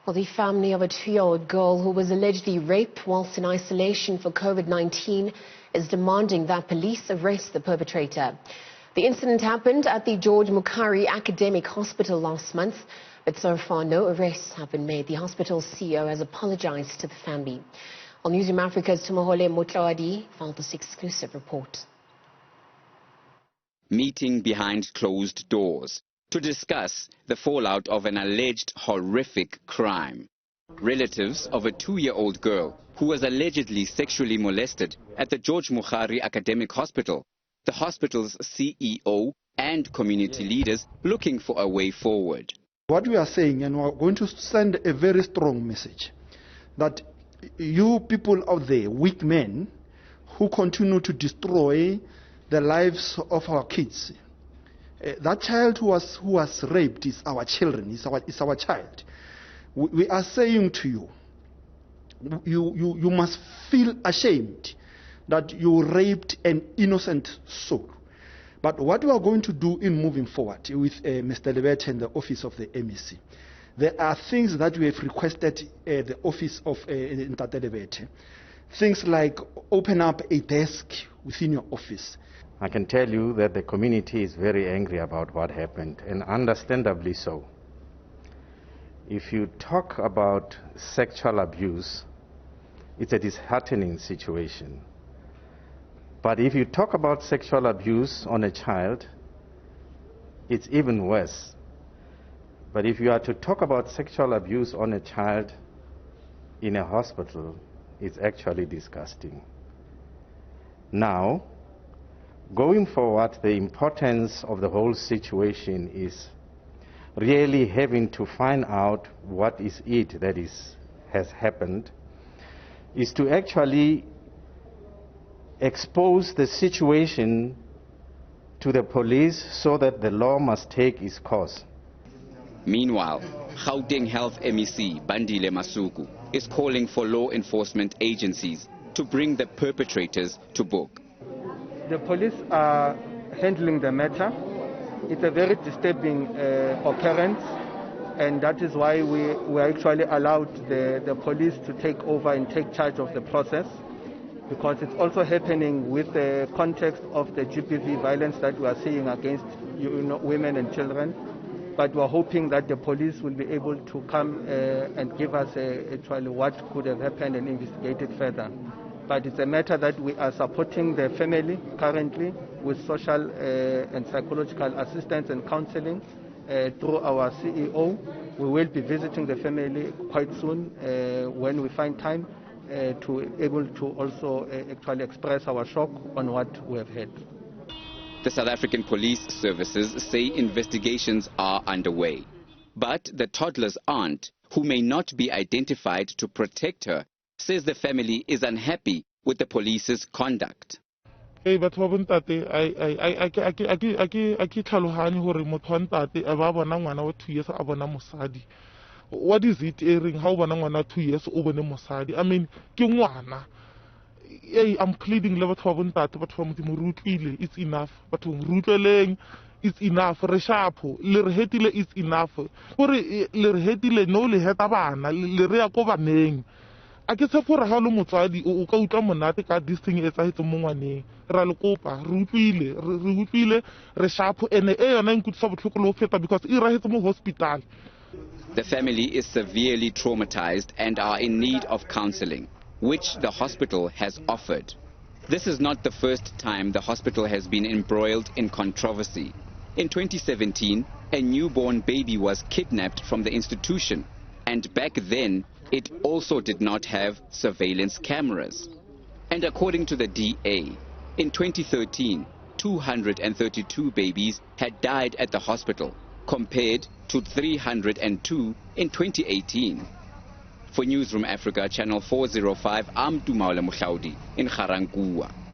Well, the family of a 2-year-old girl who was allegedly raped whilst in isolation for COVID-19 is demanding that police arrest the perpetrator. The incident happened at the George Mukhari Academic Hospital last month, but so far no arrests have been made. The hospital's CEO has apologized to the family. On Newzroom Africa's Tumaole Mohlaoli filed this exclusive report. Meeting behind closed doors to discuss the fallout of an alleged horrific crime. Relatives of a 2-year-old girl who was allegedly sexually molested at the George Mukhari Academic Hospital, the hospital's CEO and community leaders looking for a way forward. What we are saying, and we are going to send a very strong message, that you people out there, weak men, who continue to destroy the lives of our kids. That child who was raped is our children, is our child. We are saying to you, you must feel ashamed that you raped an innocent soul. But what we are going to do in moving forward with Mr. Lebet and the office of the MEC, there are things that we have requested the office of Ntate Lebet. Things like open up a desk within your office. I can tell you that the community is very angry about what happened, and understandably so. If you talk about sexual abuse, it's a disheartening situation. But if you talk about sexual abuse on a child, it's even worse. But if you are to talk about sexual abuse on a child in a hospital, it's actually disgusting. Now, going forward, the importance of the whole situation is really having to find out what is it that has happened, is to actually expose the situation to the police so that the law must take its course. Meanwhile, Gauteng Health MEC Bandile Masuku is calling for law enforcement agencies to bring the perpetrators to book. The police are handling the matter. It's a very disturbing occurrence, and that is why we actually allowed the police to take over and take charge of the process, because it's also happening with the context of the GBV violence that we are seeing against women and children. But we're hoping that the police will be able to come and give us actually what could have happened and investigate it further. But it's a matter that we are supporting the family currently with social and psychological assistance and counseling through our CEO. We will be visiting the family quite soon when we find time to able to also actually express our shock on what we have heard. The South African Police Services say investigations are underway. But the toddler's aunt, who may not be identified to protect her, says the family is unhappy with the police's conduct. What is it airing how 2 years over the Mosadi? I mean, I'm pleading level but from it's enough. But it's enough. Reshapo, Lerhetile is enough. Lerhetile no lehetabana, Lereakova name. I guess for a hollow Motsadi, or Monati at this thing as I hit Mongane, Ralocopa, Rupile, Reshapo, and the air and could sub feta because Irahitamo Hospital. The family is severely traumatized and are in need of counseling, which the hospital has offered. This is not the first time the hospital has been embroiled in controversy. In 2017, a newborn baby was kidnapped from the institution, and back then, it also did not have surveillance cameras. And according to the DA, in 2013, 232 babies had died at the hospital, compared to 302 in 2018. For Newzroom Africa, Channel 405, I'm Tumaole Mohlaoli in Garankuwa.